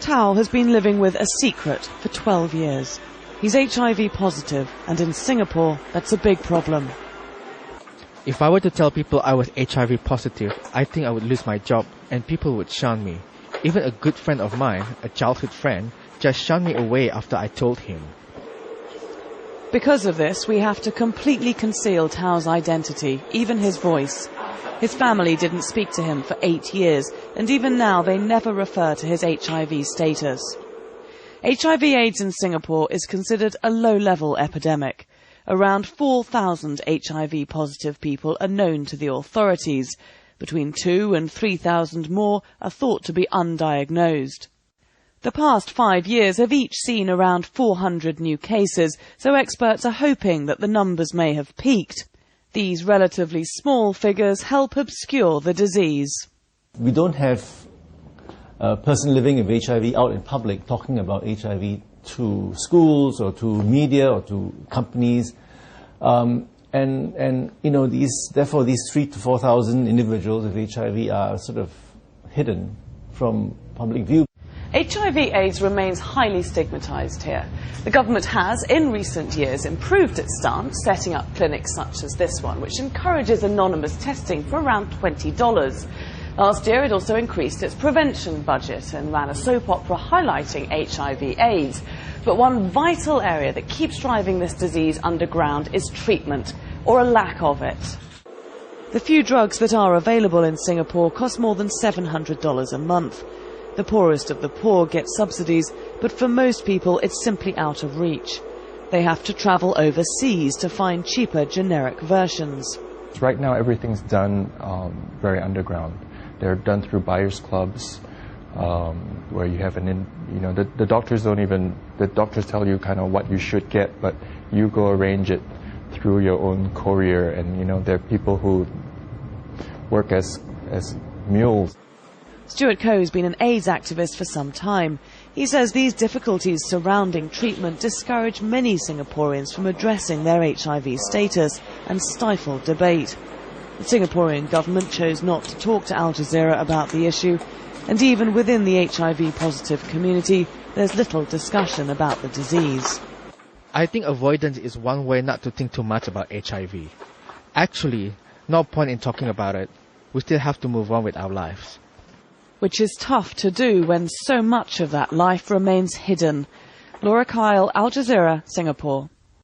Tao has been living with a secret for 12 years. He's HIV positive, and in Singapore, that's a big problem. If I were to tell people I was HIV positive, I think I would lose my job and people would shun me. Even a good friend of mine, a childhood friend, just shunned me away after I told him. Because of this, we have to completely conceal Tao's identity, even his voice. His family didn't speak to him for 8 years, and even now they never refer to his HIV status. HIV/AIDS in Singapore is considered a low-level epidemic. Around 4,000 HIV-positive people are known to the authorities. Between 2,000 and 3,000 more are thought to be undiagnosed. The past 5 years have each seen around 400 new cases, so experts are hoping that the numbers may have peaked. These relatively small figures help obscure the disease. We don't have a person living with HIV out in public talking about HIV to schools or to media or to companies, therefore these 3,000 to 4,000 individuals with HIV are sort of hidden from public view. HIV/AIDS remains highly stigmatised here. The government has, in recent years, improved its stance, setting up clinics such as this one, which encourages anonymous testing for around $20. Last year, it also increased its prevention budget and ran a soap opera highlighting HIV/AIDS. But one vital area that keeps driving this disease underground is treatment, or a lack of it. The few drugs that are available in Singapore cost more than $700 a month. The poorest of the poor get subsidies, but for most people it's simply out of reach. They have to travel overseas to find cheaper generic versions. Right now everything's done very underground. They're done through buyers clubs, where you have the doctors the doctors tell you kind of what you should get, but you go arrange it through your own courier, and there are people who work as mules. Stuart Coe has been an AIDS activist for some time. He says these difficulties surrounding treatment discourage many Singaporeans from addressing their HIV status and stifle debate. The Singaporean government chose not to talk to Al Jazeera about the issue, and even within the HIV-positive community, there's little discussion about the disease. I think avoidance is one way not to think too much about HIV. Actually, no point in talking about it. We still have to move on with our lives. Which is tough to do when so much of that life remains hidden. Laura Kyle, Al Jazeera, Singapore.